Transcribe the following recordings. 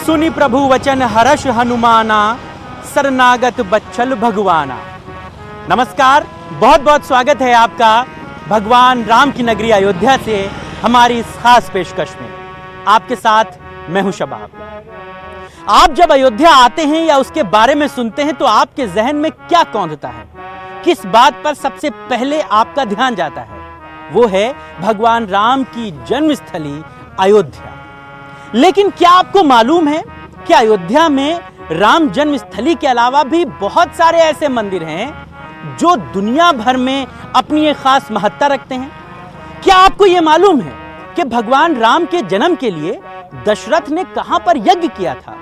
सुनी प्रभु वचन हर्ष हनुमाना, शरणागत बच्चल भगवाना। नमस्कार, बहुत बहुत स्वागत है आपका भगवान राम की नगरी अयोध्या से हमारी इस खास पेशकश में। आपके साथ मैं हूं शबाब। आप जब अयोध्या आते हैं या उसके बारे में सुनते हैं तो आपके जहन में क्या कौंधता है? किस बात पर सबसे पहले आपका ध्यान जाता है? वो है भगवान राम की जन्मस्थली अयोध्या। लेकिन क्या आपको मालूम है कि अयोध्या में राम जन्मस्थली के अलावा भी बहुत सारे ऐसे मंदिर हैं जो दुनिया भर में अपनी एक खास महत्ता रखते हैं? क्या आपको यह मालूम है कि भगवान राम के जन्म के लिए दशरथ ने कहां पर यज्ञ किया था?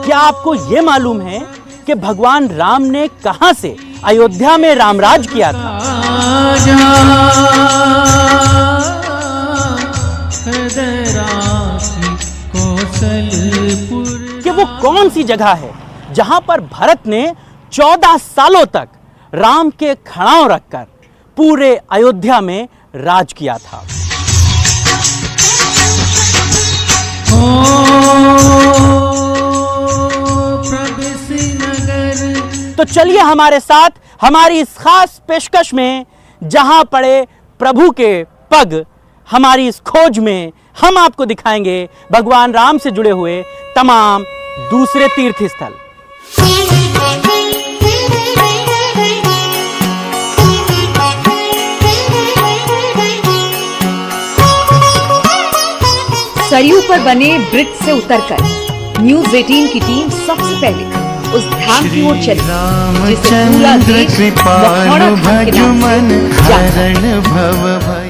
क्या आपको यह मालूम है कि भगवान राम ने कहां से अयोध्या में रामराज किया था? कि वो कौन सी जगह है जहां पर भरत ने 14 सालों तक राम के खड़ाऊं रखकर पूरे अयोध्या में राज किया था? तो चलिए हमारे साथ हमारी इस खास पेशकश में जहां पड़े प्रभु के पग, हमारी इस खोज में हम आपको दिखाएंगे भगवान राम से जुड़े हुए तमाम दूसरे तीर्थ स्थल। सरयू पर बने ब्रिज से उतरकर न्यूज 18 की टीम सबसे पहले उस धाम की ओर चली जिसे पूरा देश मखौड़ा धाम के नाम से जानता है।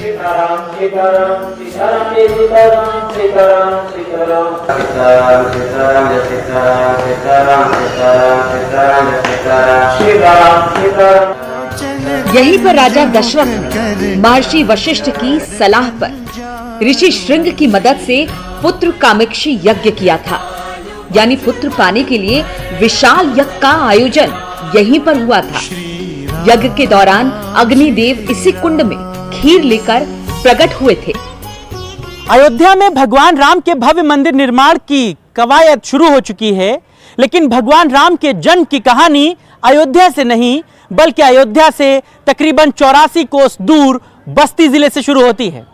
यहीं पर राजा दशरथ ने महर्षि वशिष्ठ की सलाह पर ऋषि श्रृंग की मदद से पुत्र कामेक्षी यज्ञ किया था। यानी पुत्र पाने के लिए विशाल यज्ञ का आयोजन यहीं पर हुआ था। यज्ञ के दौरान अग्निदेव इसी कुंड में खीर लेकर प्रकट हुए थे। अयोध्या में भगवान राम के भव्य मंदिर निर्माण की कवायद शुरू हो चुकी है, लेकिन भगवान राम के जन्म की कहानी अयोध्या से नहीं बल्कि अयोध्या से तकरीबन 84 कोस दूर बस्ती जिले से शुरू होती है।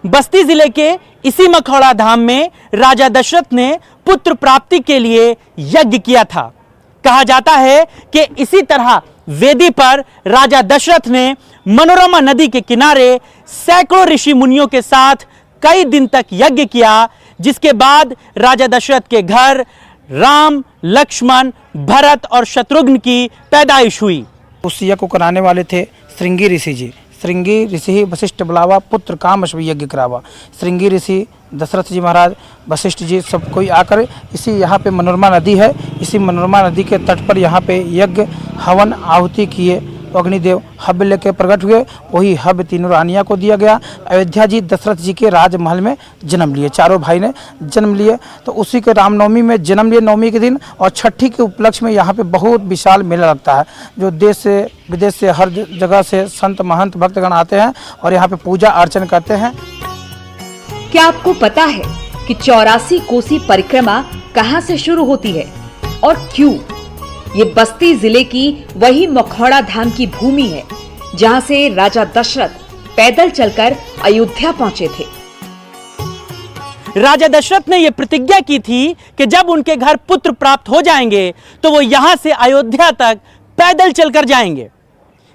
बस्ती जिले के इसी मखौड़ा धाम में राजा दशरथ ने पुत्र प्राप्ति के लिए यज्ञ किया था। कहा जाता है कि इसी तरह वेदी पर राजा दशरथ ने मनोरमा नदी के किनारे सैकड़ों ऋषि मुनियों के साथ कई दिन तक यज्ञ किया, जिसके बाद राजा दशरथ के घर राम, लक्ष्मण, भरत और शत्रुघ्न की पैदाइश हुई। उस यज्ञ को कराने वाले थे श्रृंगी ऋषि जी। श्रृंगी ऋषि वशिष्ठ बुलावा, पुत्र काम यज्ञ करावा। श्रृंगी ऋषि, दशरथ जी महाराज, वशिष्ठ जी सब कोई आकर इसी यहाँ पे मनोरमा नदी है, इसी मनोरमा नदी के तट पर यहाँ पे यज्ञ हवन आहुति किए। अग्निदेव हव्य लेके प्रकट हुए, वही हव्य तीनों रानियाँ को दिया गया। अयोध्या जी दशरथ जी के राजमहल में जन्म लिए, चारों भाई ने जन्म लिए। तो उसी के रामनवमी में जन्म लिए, नवमी के दिन, और छठी के उपलक्ष्य में यहाँ पे बहुत विशाल मेला लगता है, जो देश से विदेश से हर जगह से संत महंत भक्तगण आते हैं और यहाँ पे पूजा अर्चन करते हैं। क्या आपको पता है कि 84 कोसी परिक्रमा कहाँ से शुरू होती है और क्यों? ये बस्ती जिले की वही मखौड़ा धाम की भूमि है जहां से राजा दशरथ पैदल चलकर अयोध्या पहुंचे थे। राजा दशरथ ने यह प्रतिज्ञा की थी कि जब उनके घर पुत्र प्राप्त हो जाएंगे तो वो यहां से अयोध्या तक पैदल चलकर जाएंगे।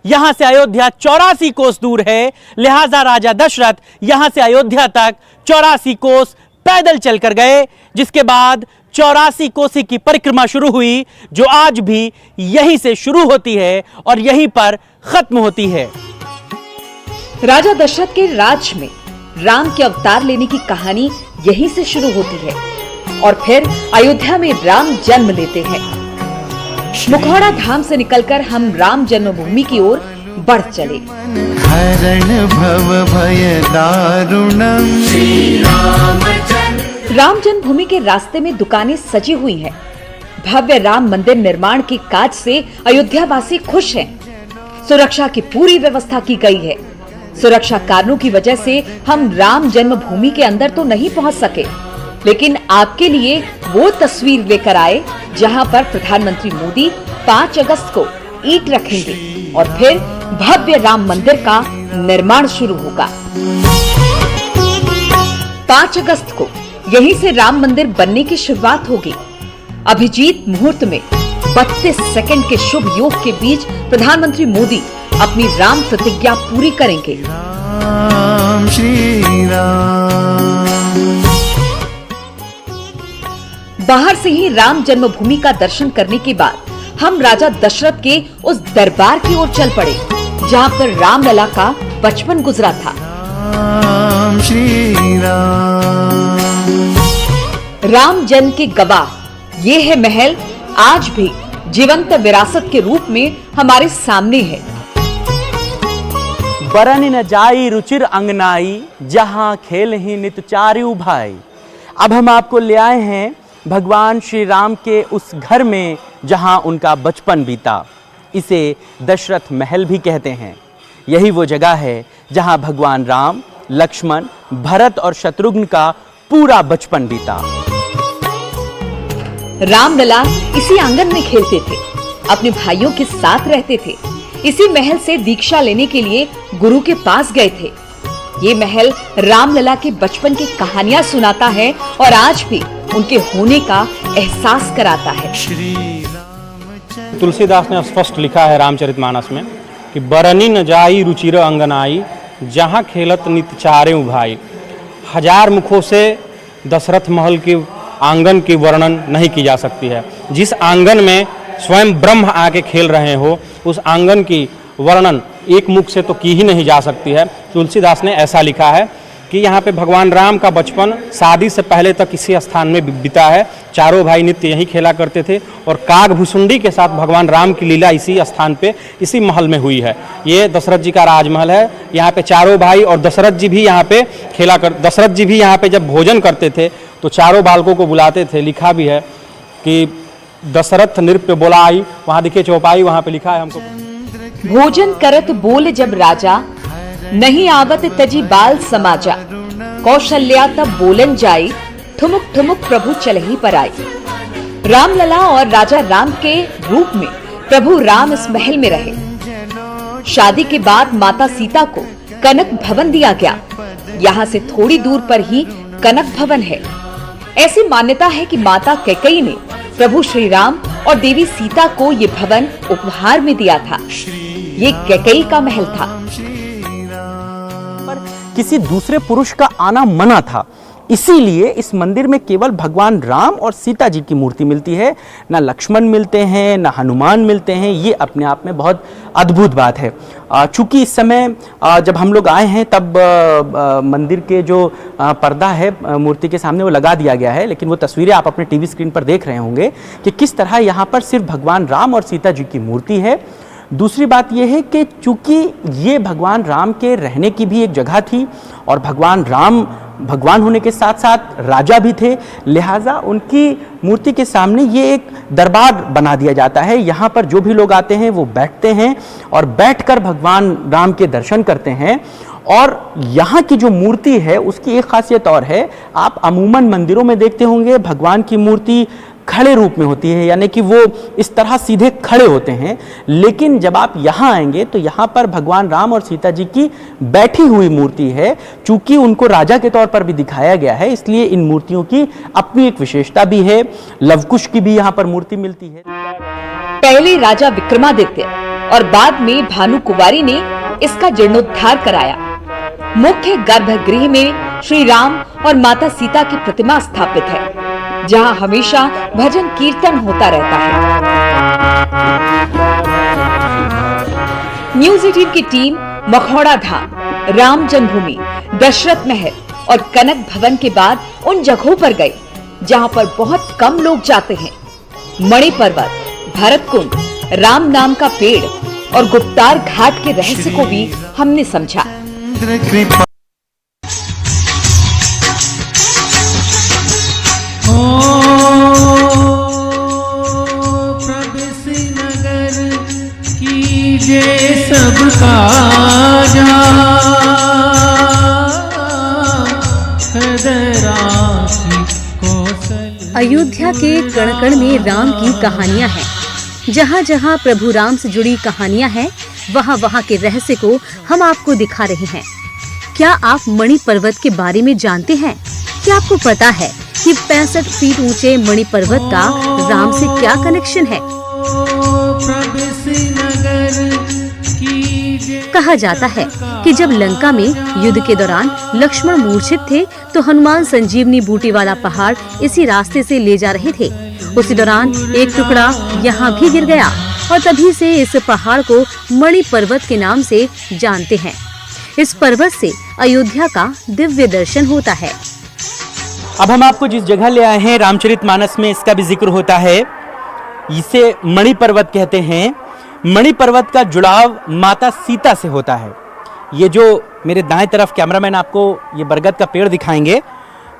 यहां से अयोध्या 84 कोस दूर है, लिहाजा राजा दशरथ यहां से अयोध्या तक 84 कोस पैदल चलकर गए, जिसके बाद 84 कोसी की परिक्रमा शुरू हुई, जो आज भी यहीं से शुरू होती है और यहीं पर खत्म होती है। राजा दशरथ के राज में राम के अवतार लेने की कहानी यहीं से शुरू होती है और फिर अयोध्या में राम जन्म लेते हैं। मखौड़ा धाम से निकलकर हम राम जन्मभूमि की ओर बढ़ चले। हरण भव भय दारुणम राम जन्मभूमि के रास्ते में दुकानें सजी हुई हैं। भव्य राम मंदिर निर्माण के काज से अयोध्या वासी खुश हैं। सुरक्षा की पूरी व्यवस्था की गई है। सुरक्षा कारणों की वजह से हम राम जन्मभूमि के अंदर तो नहीं पहुंच सके, लेकिन आपके लिए वो तस्वीर लेकर आए जहां पर प्रधानमंत्री मोदी 5 अगस्त को ईंट रखेंगे और फिर भव्य राम मंदिर का निर्माण शुरू होगा। 5 अगस्त को यहीं से राम मंदिर बनने की शुरुआत होगी। अभिजीत मुहूर्त में 32 सेकंड के शुभ योग के बीच प्रधानमंत्री मोदी अपनी राम प्रतिज्ञा पूरी करेंगे। राम श्री राम। बाहर से ही राम जन्मभूमि का दर्शन करने के बाद हम राजा दशरथ के उस दरबार की ओर चल पड़े जहां पर रामलला का बचपन गुजरा था। राम श्री राम। राम जन्म के गवाह ये है महल आज भी जीवंत विरासत के रूप में हमारे सामने है। बरन न जाई रुचिर अंगनाई, जहां खेल ही नित चारु भाई। अब हम आपको ले आए हैं भगवान श्री राम के उस घर में जहां उनका बचपन बीता। इसे दशरथ महल भी कहते हैं। यही वो जगह है जहां भगवान राम, लक्ष्मण, भरत और शत्रुघ्न का पूरा बचपन बीता। रामलला इसी आंगन में खेलते थे, अपने भाइयों के साथ रहते थे। इसी महल से दीक्षा लेने के लिए गुरु के पास गए थे। ये महल रामलला के बचपन की कहानियां सुनाता है और आज भी उनके होने का एहसास कराता है। तुलसीदास ने स्पष्ट लिखा है रामचरितमानस में कि बरनी न जाई रुचिर अंगनाई, जहाँ खेलत नित चारें भाई। 1000 मुखों से दशरथ महल के आंगन की वर्णन नहीं की जा सकती है। जिस आंगन में स्वयं ब्रह्म आके खेल रहे हो, उस आंगन की वर्णन एक मुख से तो की ही नहीं जा सकती है। तुलसीदास ने ऐसा लिखा है कि यहाँ पे भगवान राम का बचपन शादी से पहले तक इसी स्थान में बीता है। चारों भाई नित्य यहीं खेला करते थे और कागभूषुंडी के साथ भगवान राम की लीला इसी स्थान पे, इसी महल में हुई है। ये दशरथ जी का राजमहल है। यहाँ पे चारों भाई और दशरथ जी भी यहाँ पे दशरथ जी भी यहाँ पे जब भोजन करते थे तो चारों बालकों को बुलाते थे। लिखा भी है कि दशरथ नृत्य बोलाई, वहाँ देखिए चौपाई, वहाँ पे लिखा है हमको। भोजन करत बोल जब राजा, नहीं आवत तजी बाल समाजा। कौशल्या तब बोलन जाई, ठुमुक ठुमुक प्रभु चलही पर आई। रामलला और राजा राम के रूप में प्रभु राम इस महल में रहे। शादी के बाद माता सीता को कनक भवन दिया गया। यहाँ से थोड़ी दूर पर ही कनक भवन है। ऐसी मान्यता है कि माता कैकेयी ने प्रभु श्री राम और देवी सीता को ये भवन उपहार में दिया था। ये कैकेयी का महल था। पर किसी दूसरे पुरुष का आना मना था, इसीलिए इस मंदिर में केवल भगवान राम और सीता जी की मूर्ति मिलती है। ना लक्ष्मण मिलते हैं, ना हनुमान मिलते हैं। ये अपने आप में बहुत अद्भुत बात है। चूंकि इस समय जब हम लोग आए हैं तब मंदिर के जो पर्दा है मूर्ति के सामने वो लगा दिया गया है, लेकिन वो तस्वीरें आप अपने टीवी स्क्रीन पर देख रहे होंगे कि किस तरह यहाँ पर सिर्फ भगवान राम और सीता जी की मूर्ति है। दूसरी बात यह है कि चूंकि ये भगवान राम के रहने की भी एक जगह थी और भगवान राम भगवान होने के साथ साथ राजा भी थे, लिहाजा उनकी मूर्ति के सामने ये एक दरबार बना दिया जाता है। यहाँ पर जो भी लोग आते हैं वो बैठते हैं और बैठकर भगवान राम के दर्शन करते हैं। और यहाँ की जो मूर्ति है उसकी एक खासियत और है, आप अमूमन मंदिरों में देखते होंगे भगवान की मूर्ति खड़े रूप में होती है, यानी कि वो इस तरह सीधे खड़े होते हैं। लेकिन जब आप यहाँ आएंगे तो यहाँ पर भगवान राम और सीता जी की बैठी हुई मूर्ति है। चूंकि उनको राजा के तौर पर भी दिखाया गया है, इसलिए इन मूर्तियों की अपनी एक विशेषता भी है। लवकुश की भी यहाँ पर मूर्ति मिलती है। पहले राजा विक्रमादित्य और बाद में भानु कुंवारी ने इसका जीर्णोद्धार कराया। मुख्य गर्भगृह में श्री राम और माता सीता की प्रतिमा स्थापित है, जहां हमेशा भजन कीर्तन होता रहता है। न्यूज 18 की टीम मखौड़ा धाम, राम जन्मभूमि, दशरथ महल और कनक भवन के बाद उन जगहों पर गए जहां पर बहुत कम लोग जाते हैं। मणि पर्वत, भरत कुंड, राम नाम का पेड़ और गुप्तार घाट के रहस्य को भी हमने समझा। कीजे सब काजा। अयोध्या के कण कण में राम की कहानियां हैं। जहाँ जहाँ प्रभु राम से जुड़ी कहानियां हैं, वहाँ वहाँ के रहस्य को हम आपको दिखा रहे हैं। क्या आप मणि पर्वत के बारे में जानते हैं? क्या आपको पता है कि 65 फीट ऊंचे मणि पर्वत का राम से क्या कनेक्शन है? कहा जाता है कि जब लंका में युद्ध के दौरान लक्ष्मण मूर्छित थे तो हनुमान संजीवनी बूटी वाला पहाड़ इसी रास्ते से ले जा रहे थे। उसी दौरान एक टुकड़ा यहाँ भी गिर गया और तभी से इस पहाड़ को मणि पर्वत के नाम से जानते हैं। इस पर्वत से अयोध्या का दिव्य दर्शन होता है। अब हम आपको जिस जगह ले आए हैं रामचरितमानस में इसका भी जिक्र होता है। इसे मणि पर्वत कहते हैं। मणि पर्वत का जुड़ाव माता सीता से होता है। ये जो मेरे दाएं तरफ कैमरामैन आपको ये बरगद का पेड़ दिखाएंगे,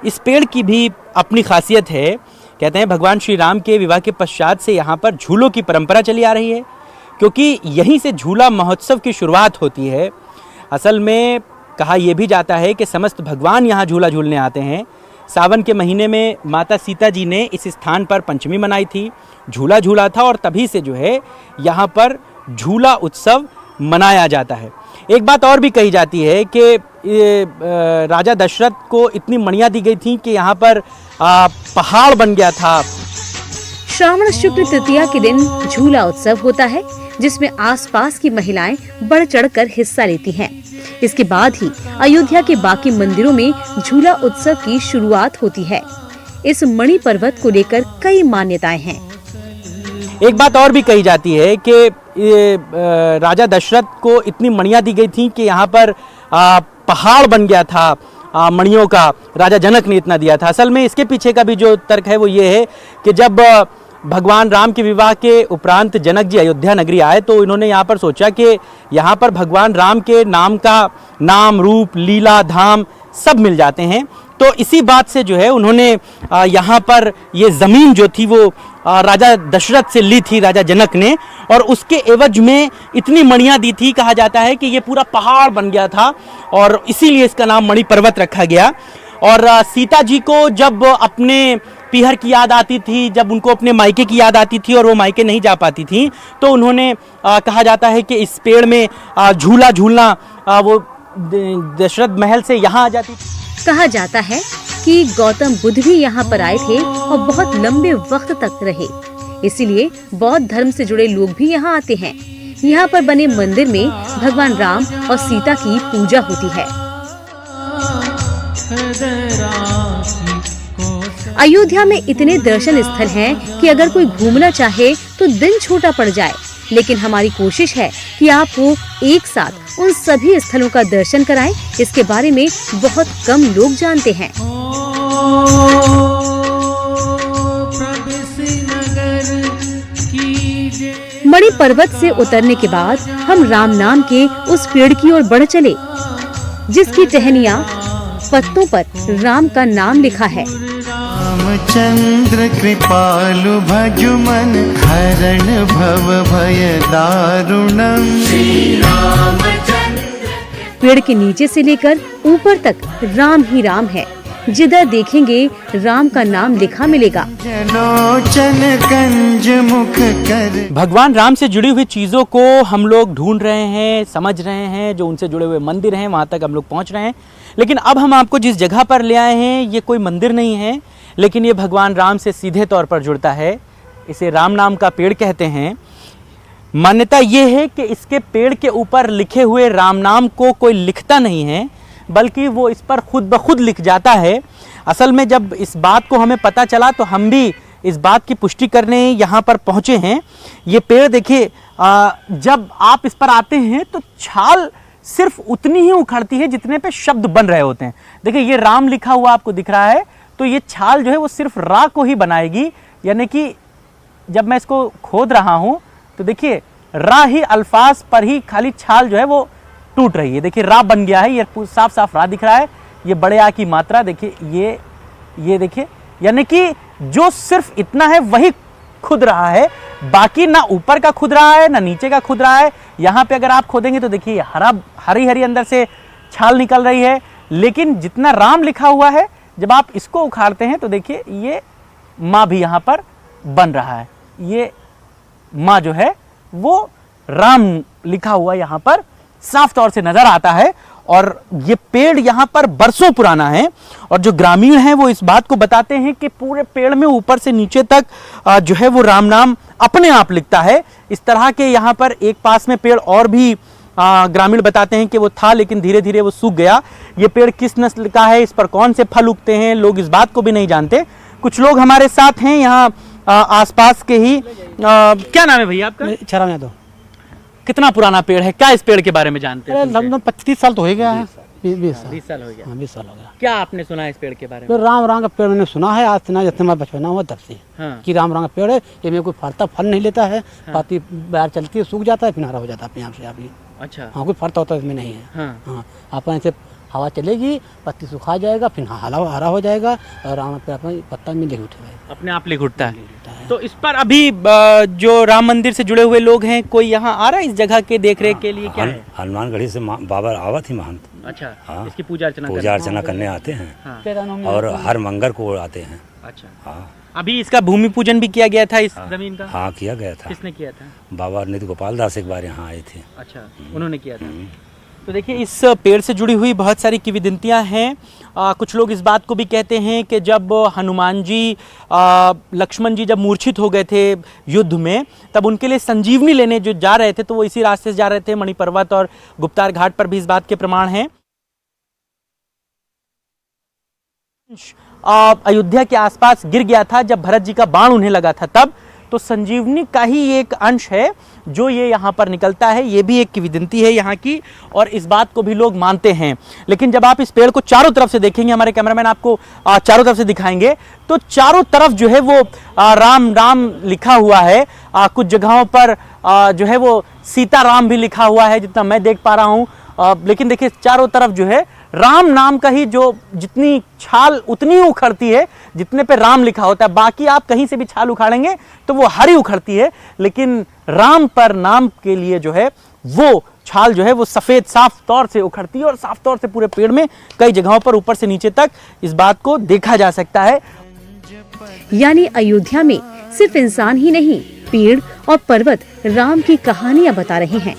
इस पेड़ की भी अपनी खासियत है। कहते हैं भगवान श्री राम के विवाह के पश्चात से यहाँ पर झूलों की परंपरा चली आ रही है, क्योंकि यहीं से झूला महोत्सव की शुरुआत होती है। असल में कहा यह भी जाता है कि समस्त भगवान यहाँ झूला झूलने आते हैं। सावन के महीने में माता सीता जी ने इस स्थान पर पंचमी मनाई थी, झूला झूला था और तभी से जो है यहाँ पर झूला उत्सव मनाया जाता है। एक बात और भी कही जाती है कि राजा दशरथ को इतनी मणियाँ दी गई थी कि यहाँ पर पहाड़ बन गया था। श्रावण शुक्ल तृतीया के दिन झूला उत्सव होता है, जिसमें आसपास की महिलाएं बढ़ चढ़कर हिस्सा लेती हैं। इसके बाद ही अयोध्या के बाकी मंदिरों में झूला उत्सव की शुरुआत होती है। इस मणि पर्वत को लेकर कई मान्यताएं हैं। एक बात और भी कही जाती है कि राजा दशरथ को इतनी मणियाँ दी गई थी कि यहाँ पर पहाड़ बन गया था मणियों का। राजा जनक ने इतना दिया था। असल में इसके पीछे का भी जो तर्क है वो ये है कि जब भगवान राम के विवाह के उपरांत जनक जी अयोध्या नगरी आए तो इन्होंने यहाँ पर सोचा कि यहाँ पर भगवान राम के नाम का नाम, रूप, लीला, धाम सब मिल जाते हैं। तो इसी बात से जो है उन्होंने यहाँ पर ये ज़मीन जो थी वो राजा दशरथ से ली थी राजा जनक ने, और उसके एवज में इतनी मणियाँ दी थी। कहा जाता है कि ये पूरा पहाड़ बन गया था और इसीलिए इसका नाम मणि पर्वत रखा गया। और सीता जी को जब अपने पीहर की याद आती थी, जब उनको अपने मायके की याद आती थी और वो मायके नहीं जा पाती थी, तो उन्होंने कहा जाता है कि इस पेड़ में झूला झूलना वो दशरथ महल से यहाँ आ जाती थी। कहा जाता है कि गौतम बुद्ध भी यहाँ पर आए थे और बहुत लंबे वक्त तक रहे, इसीलिए बौद्ध धर्म से जुड़े लोग भी यहाँ आते हैं। यहाँ पर बने मंदिर में भगवान राम और सीता की पूजा होती है। अयोध्या में इतने दर्शन स्थल हैं कि अगर कोई घूमना चाहे तो दिन छोटा पड़ जाए, लेकिन हमारी कोशिश है कि आपको एक साथ उन सभी स्थलों का दर्शन कराएं। इसके बारे में बहुत कम लोग जानते हैं। मणि पर्वत से उतरने के बाद हम राम नाम के उस पेड़ की ओर बढ़ चले, जिसकी टहनियाँ पत्तों पर राम का नाम लिखा है। रामचंद्र कृपालु भजुमन हरण भव भय दारुणम। पेड़ के नीचे से लेकर ऊपर तक राम ही राम है। जिधर देखेंगे राम का नाम लिखा मिलेगा। लोचन कंज मुख कर। भगवान राम से जुड़ी हुई चीज़ों को हम लोग ढूंढ रहे हैं, समझ रहे हैं। जो उनसे जुड़े हुए मंदिर हैं वहाँ तक हम लोग पहुँच रहे हैं। लेकिन अब हम आपको जिस जगह पर ले आए हैं ये कोई मंदिर नहीं है, लेकिन ये भगवान राम से सीधे तौर पर जुड़ता है। इसे राम नाम का पेड़ कहते हैं। मान्यता ये है कि इसके पेड़ के ऊपर लिखे हुए राम नाम को कोई लिखता नहीं है, बल्कि वो इस पर खुद ब खुद लिख जाता है। असल में जब इस बात को हमें पता चला तो हम भी इस बात की पुष्टि करने यहाँ पर पहुँचे हैं। ये पेड़ देखिए, जब आप इस पर आते हैं तो छाल सिर्फ उतनी ही उखड़ती है जितने पे शब्द बन रहे होते हैं। देखिए ये राम लिखा हुआ आपको दिख रहा है, तो ये छाल जो है वो सिर्फ रा को ही बनाएगी। यानी कि जब मैं इसको खोद रहा हूँ तो देखिए रा ही अल्फाज पर ही खाली छाल जो है वो टूट रही है। देखिए रा बन गया है, ये साफ साफ रा दिख रहा है। ये बड़े आ की मात्रा देखिए, ये देखिए, यानी कि जो सिर्फ इतना है वही खुद रहा है, बाकी ना ऊपर का खुद रहा है ना नीचे का खुद रहा है। यहाँ पे अगर आप खोदेंगे तो देखिए हरी हरी अंदर से छाल निकल रही है। लेकिन जितना राम लिखा हुआ है, जब आप इसको उखाड़ते हैं तो देखिए ये माँ भी यहाँ पर बन रहा है। ये माँ जो है वो राम लिखा हुआ यहाँ पर साफ तौर से नजर आता है। और ये पेड़ यहाँ पर बरसों पुराना है और जो ग्रामीण हैं वो इस बात को बताते हैं कि पूरे पेड़ में ऊपर से नीचे तक जो है वो राम नाम अपने आप लिखता है। इस तरह के यहाँ पर एक पास में पेड़ और भी ग्रामीण बताते हैं कि वो था, लेकिन धीरे धीरे वो सूख गया। ये पेड़ किस नस्ल का है, इस पर कौन से फल उगते हैं, लोग इस बात को भी नहीं जानते। कुछ लोग हमारे साथ हैं यहाँ आसपास के ही। क्या नाम है भैया आपका? छराम यादव। कितना पुराना पेड़ है, क्या इस पेड़ के बारे में जानते हैं? लगभग 25 साल तो हो गया है। 20 साल। 20 साल हो गया। हाँ 20 साल हो गया। क्या आपने सुना है इस पेड़ के बारे में? तो राम का पेड़ मैंने सुना है, आज से ना जब मैं बचपना हुआ तब से हाँ। कि राम का पेड़ है, ये मेरे कोई फलता फल नहीं लेता है। पाती बाहर चलती है, सूख जाता है, फिर हरा हो जाता है अपने आप से। आप ही अच्छा। हाँ, कोई फलता होता इसमें नहीं है। हाँ, अपन ऐसे हवा चलेगी, पत्ती सुखा जाएगा, फिर हरा हो जाएगा और राम पे अपना पत्ता मिले उठेगा, अपने आप लिख उठता है। तो इस पर अभी जो राम मंदिर से जुड़े हुए लोग हैं, कोई यहाँ आ रहा है इस जगह के देख रेख के लिए? क्या है? हनुमानगढ़ी से बाबा आवत ही महंत। अच्छा। हाँ। इसकी पूजा अर्चना करने आते हैं। हाँ। और हर मंगर को आते हैं। अच्छा। हाँ। अभी इसका भूमि पूजन भी किया गया था इस जमीन का? हाँ, किया गया था। किसने किया था? बाबा निधि गोपाल दास एक बार यहाँ आए थे। अच्छा, उन्होंने किया था। तो देखिए इस पेड़ से जुड़ी हुई बहुत सारी किंवदंतियां हैं। कुछ लोग इस बात को भी कहते हैं कि जब हनुमान जी लक्ष्मण जी जब मूर्छित हो गए थे युद्ध में, तब उनके लिए संजीवनी लेने जो जा रहे थे तो वो इसी रास्ते से जा रहे थे। मणिपर्वत और गुप्तार घाट पर भी इस बात के प्रमाण हैं। अयोध्या के आसपास गिर गया था जब भरत जी का बाण उन्हें लगा था तब, तो संजीवनी का ही एक अंश है जो ये यहाँ पर निकलता है। ये भी एक किंवदंती है यहाँ की और इस बात को भी लोग मानते हैं। लेकिन जब आप इस पेड़ को चारों तरफ से देखेंगे, हमारे कैमरामैन आपको चारों तरफ से दिखाएंगे, तो चारों तरफ जो है वो राम राम लिखा हुआ है। कुछ जगहों पर जो है वो सीता राम भी लिखा हुआ है जितना मैं देख पा रहा हूँ। लेकिन देखिए चारों तरफ जो है राम नाम का ही जो जितनी छाल उतनी उखड़ती है जितने पे राम लिखा होता है। बाकी आप कहीं से भी छाल उखाड़ेंगे तो वो हरी उखड़ती है, लेकिन राम पर नाम के लिए जो है वो छाल जो है वो सफेद साफ तौर से उखड़ती है और साफ तौर से पूरे पेड़ में कई जगहों पर ऊपर से नीचे तक इस बात को देखा जा सकता है। यानी अयोध्या में सिर्फ इंसान ही नहीं, पेड़ और पर्वत राम की कहानियां बता रहे हैं।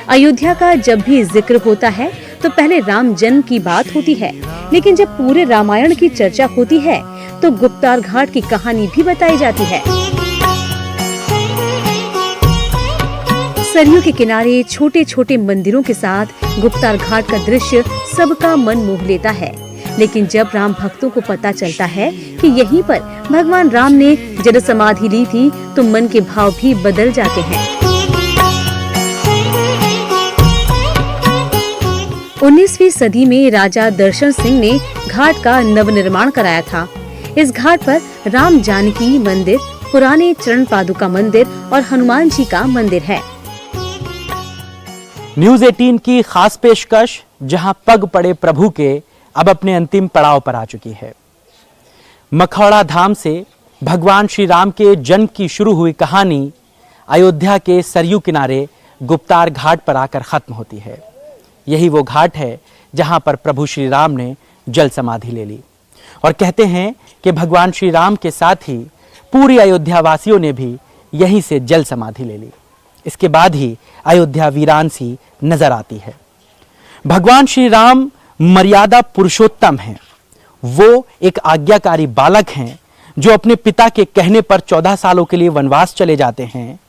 अयोध्या का जब भी जिक्र होता है तो पहले राम जन्म की बात होती है, लेकिन जब पूरे रामायण की चर्चा होती है तो गुप्तार घाट की कहानी भी बताई जाती है। सरयू के किनारे छोटे छोटे मंदिरों के साथ गुप्तार घाट का दृश्य सबका मन मोह लेता है। लेकिन जब राम भक्तों को पता चलता है कि यहीं पर भगवान राम ने जल समाधि ली थी, तो मन के भाव भी बदल जाते हैं। 19वीं सदी में राजा दर्शन सिंह ने घाट का नवनिर्माण कराया था। इस घाट पर राम जानकी मंदिर, पुराने चरण पादुका मंदिर और हनुमान जी का मंदिर है। न्यूज़ 18 की खास पेशकश जहां पग पड़े प्रभु के अब अपने अंतिम पड़ाव पर आ चुकी है। मखौड़ा धाम से भगवान श्री राम के जन्म की शुरू हुई कहानी अयोध्या के सरयू किनारे गुप्तार घाट पर आकर खत्म होती है। यही वो घाट है जहां पर प्रभु श्री राम ने जल समाधि ले ली और कहते हैं कि भगवान श्री राम के साथ ही पूरी अयोध्या वासियों ने भी यहीं से जल समाधि ले ली। इसके बाद ही अयोध्या वीरान सी नजर आती है। भगवान श्री राम मर्यादा पुरुषोत्तम हैं। वो एक आज्ञाकारी बालक हैं जो अपने पिता के कहने पर 14 सालों के लिए वनवास चले जाते हैं।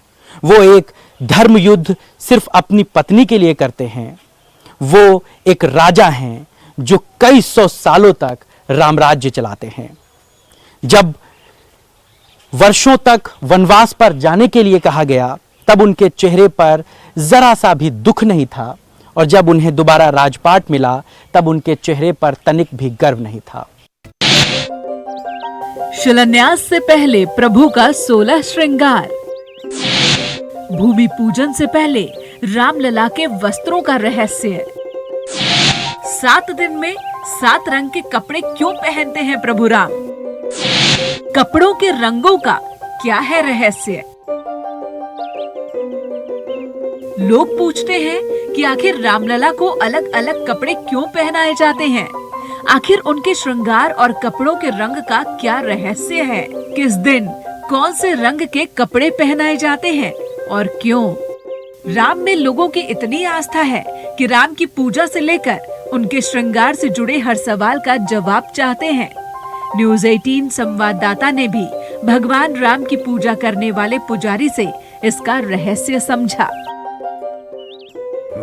वो एक धर्म युद्ध सिर्फ अपनी पत्नी के लिए करते हैं। वो एक राजा हैं जो कई सौ सालों तक रामराज्य चलाते हैं। जब वर्षों तक वनवास पर जाने के लिए कहा गया तब उनके चेहरे पर जरा सा भी दुख नहीं था और जब उन्हें दोबारा राजपाट मिला तब उनके चेहरे पर तनिक भी गर्व नहीं था। शिलान्यास से पहले प्रभु का 16 श्रृंगार, भूमि पूजन से पहले रामलला के वस्त्रों का रहस्य, 7 दिन में 7 रंग के कपड़े क्यों पहनते हैं प्रभु राम, कपड़ों के रंगों का क्या है रहस्य। लोग पूछते हैं कि आखिर रामलला को अलग अलग कपड़े क्यों पहनाए जाते हैं। आखिर उनके श्रृंगार और कपड़ों के रंग का क्या रहस्य है? किस दिन कौन से रंग के कपड़े पहनाए जाते हैं और क्यों? राम में लोगों की इतनी आस्था है कि राम की पूजा से लेकर उनके श्रृंगार से जुड़े हर सवाल का जवाब चाहते हैं। न्यूज़ 18 संवाददाता ने भी भगवान राम की पूजा करने वाले पुजारी से इसका रहस्य समझा।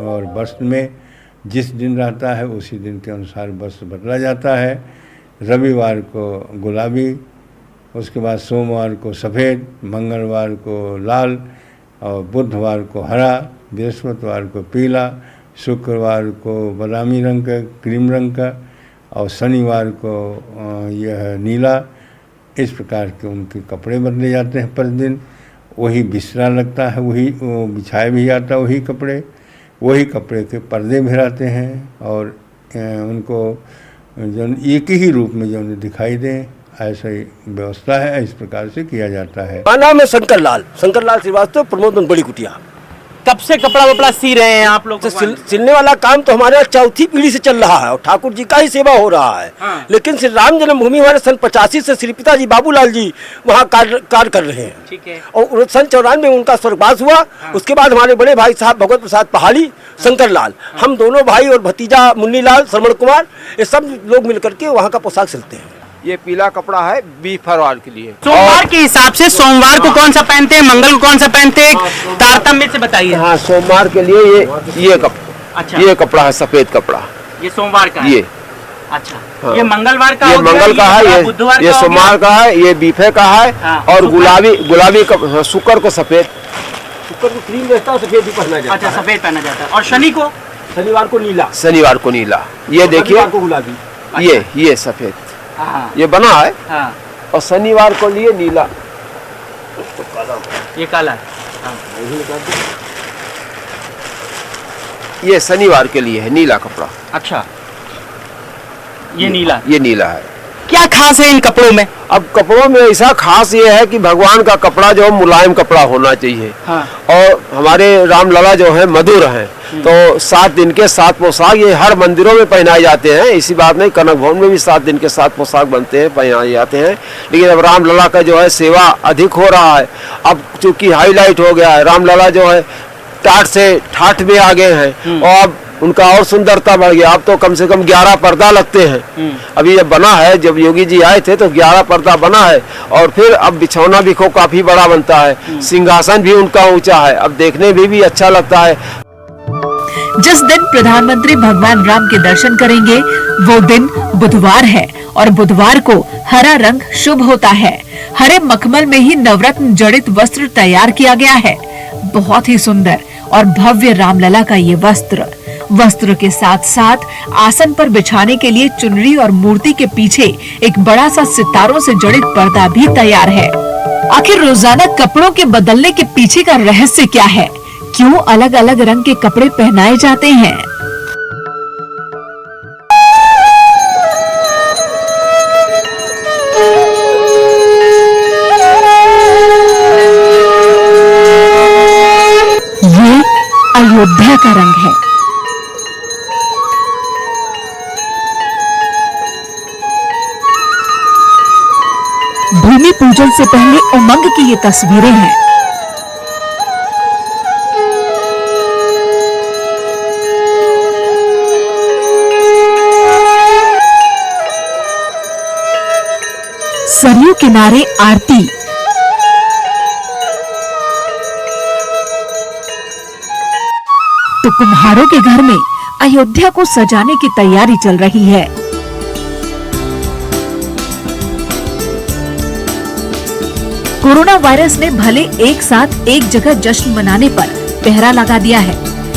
और वस्त्र में जिस दिन रहता है उसी दिन के अनुसार वस्त्र बदला जाता है। रविवार को गुलाबी, उसके बाद सोमवार को सफ़ेद, मंगलवार को लाल और बुधवार को हरा, बृहस्पतिवार को पीला, शुक्रवार को बादामी रंग का, क्रीम रंग का और शनिवार को यह नीला। इस प्रकार के उनके कपड़े बदले जाते हैं प्रतिदिन। वही बिस्तरा लगता है, वही बिछाया भी जाता है, वही कपड़े के पर्दे भी रहते हैं और उनको जो एक ही रूप में जो दिखाई दें, ऐसा ही व्यवस्था है। इस प्रकार से किया जाता है। मेरा नाम है शंकर लाल श्रीवास्तव, प्रमोद बड़ी कुटिया। कब से कपड़ा वपड़ा सी रहे हैं आप लोग? सिलने वाला काम तो हमारे यहाँ चौथी पीढ़ी से चल रहा है और ठाकुर जी का ही सेवा हो रहा है। हाँ। लेकिन श्री राम जन्मभूमि हमारे सन 85 से श्री पिताजी बाबूलाल जी वहाँ कार्य कर रहे हैं। ठीक है। और सन 94 में उनका स्वर्गवास हुआ। हाँ। उसके बाद हमारे बड़े भाई साहब भगवत प्रसाद पहाड़ी, शंकर लाल, हम दोनों भाई और भतीजा मुन्नी लाल, श्रवण कुमार, ये सब लोग मिलकर के वहाँ का पोशाक सिलते हैं। ये पीला कपड़ा है 20 फरवरी के लिए। सोमवार के हिसाब से सोमवार को कौन सा पहनते हैं, मंगल को कौन सा पहनते हैं, तारतम्य से बताइए। हाँ, सोमवार के लिए ये कपड़ा। अच्छा। ये कपड़ा है सफेद कपड़ा, ये सोमवार का ये। अच्छा। हाँ। ये मंगलवार का, ये मंगल का है, ये सोमवार का है, ये बीफे का है। हाँ। और गुलाबी शुक्र को सफेद, शुक्र को क्रीम रहता है, सफेद भी पहना जाता है। अच्छा, सफेद पहना जाता है। और शनिवार को नीला, ये देखिए गुलाबी, ये सफेद, ये बना है। हाँ। और शनिवार को लिए नीला, ये काला है। हाँ। ये शनिवार के लिए है नीला कपड़ा। अच्छा, ये नीला है। क्या खास है इन कपड़ों में? अब कपड़ों में ऐसा खास ये है कि भगवान का कपड़ा जो मुलायम कपड़ा होना चाहिए। हाँ। और हमारे रामलला जो है मधुर हैं, तो 7 दिन के 7 पोशाक ये हर मंदिरों में पहनाए जाते हैं। इसी बात नहीं, कनक भवन में भी 7 दिन के 7 पोशाक बनते हैं, पहनाए जाते हैं। लेकिन अब रामलला का जो है सेवा अधिक हो रहा है। अब चूंकि हाईलाइट हो गया है, रामलला जो है टाट से ठाठ में आ गए हैं और अब उनका और सुंदरता बढ़ गया। अब तो कम से कम 11 पर्दा लगते हैं। अभी ये बना है, जब योगी जी आए थे तो 11 पर्दा बना है। और फिर अब बिछौना भी काफी बड़ा बनता है, सिंहासन भी उनका ऊंचा है, अब देखने में भी अच्छा लगता है। जिस दिन प्रधानमंत्री भगवान राम के दर्शन करेंगे वो दिन बुधवार है और बुधवार को हरा रंग शुभ होता है। हरे मखमल में ही नवरत्न जड़ित वस्त्र तैयार किया गया है। बहुत ही सुंदर और भव्य रामलला का ये वस्त्र के साथ साथ आसन पर बिछाने के लिए चुनरी और मूर्ति के पीछे एक बड़ा सा सितारों से जड़ित पर्दा भी तैयार है। आखिर रोजाना कपड़ों के बदलने के पीछे का रहस्य क्या है? क्यों अलग अलग रंग के कपड़े पहनाए जाते हैं? ये अयोध्या का रंग है। भूमि पूजन से पहले उमंग की ये तस्वीरें हैं। सरयू किनारे आरती, तो कुम्हारों के घर में अयोध्या को सजाने की तैयारी चल रही है। कोरोना वायरस ने भले एक साथ एक जगह जश्न मनाने पर पहरा लगा दिया है,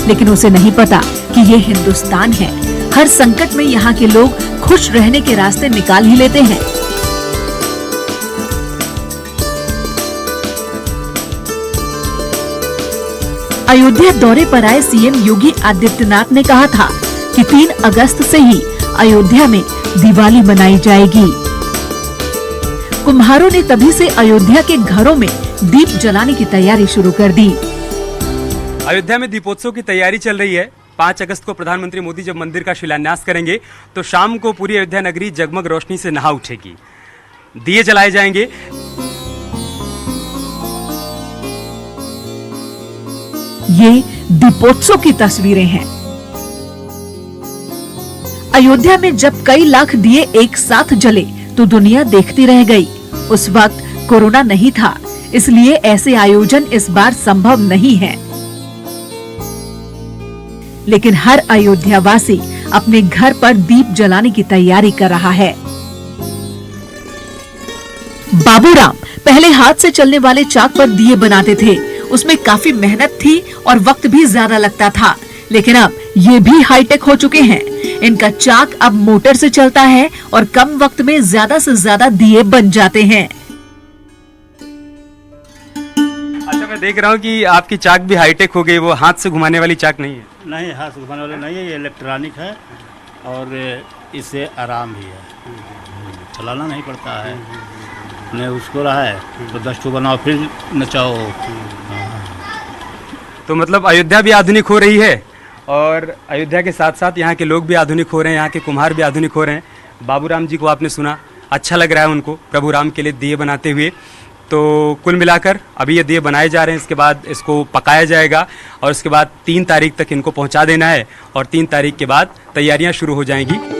लेकिन उसे नहीं पता कि ये हिंदुस्तान है। हर संकट में यहाँ के लोग खुश रहने के रास्ते निकाल ही लेते हैं। अयोध्या दौरे पर आए सीएम योगी आदित्यनाथ ने कहा था कि 3 अगस्त से ही अयोध्या में दिवाली मनाई जाएगी। कुम्हारों ने तभी से अयोध्या के घरों में दीप जलाने की तैयारी शुरू कर दी। अयोध्या में दीपोत्सव की तैयारी चल रही है। 5 अगस्त को प्रधानमंत्री मोदी जब मंदिर का शिलान्यास करेंगे तो शाम को पूरी अयोध्या नगरी जगमग रोशनी से नहा उठेगी, दिए जलाए जाएंगे। ये दीपोत्सव की तस्वीरें हैं। अयोध्या में जब कई लाख दिए एक साथ जले तो दुनिया देखती रह गई। उस वक्त कोरोना नहीं था, इसलिए ऐसे आयोजन इस बार संभव नहीं है। लेकिन हर अयोध्यावासी अपने घर पर दीप जलाने की तैयारी कर रहा है। बाबूराम पहले हाथ से चलने वाले चाक पर दिए बनाते थे। उसमें काफी मेहनत थी और वक्त भी ज्यादा लगता था, लेकिन अब ये भी हाईटेक हो चुके हैं। इनका चाक अब मोटर से चलता है और कम वक्त में ज्यादा से ज्यादा दिए बन जाते हैं। अच्छा, मैं देख रहा हूँ कि आपकी चाक भी हाईटेक हो गई, वो हाथ से घुमाने वाली चाक नहीं है। नहीं, हाथ से घुमाने वाले नहीं है, ये इलेक्ट्रॉनिक है और इससे आराम भी है, चलाना नहीं पड़ता है। ने उसको रहा है तो 10 ठो बनाओ फिर नचाओ। तो मतलब अयोध्या भी आधुनिक हो रही है और अयोध्या के साथ साथ यहाँ के लोग भी आधुनिक हो रहे हैं, यहाँ के कुम्हार भी आधुनिक हो रहे हैं। बाबूराम जी को आपने सुना, अच्छा लग रहा है उनको प्रभु राम के लिए दिए बनाते हुए। तो कुल मिलाकर अभी ये दिए बनाए जा रहे हैं, इसके बाद इसको पकाया जाएगा और उसके बाद 3 तारीख तक इनको पहुँचा देना है और 3 तारीख के बाद तैयारियाँ शुरू हो जाएंगी।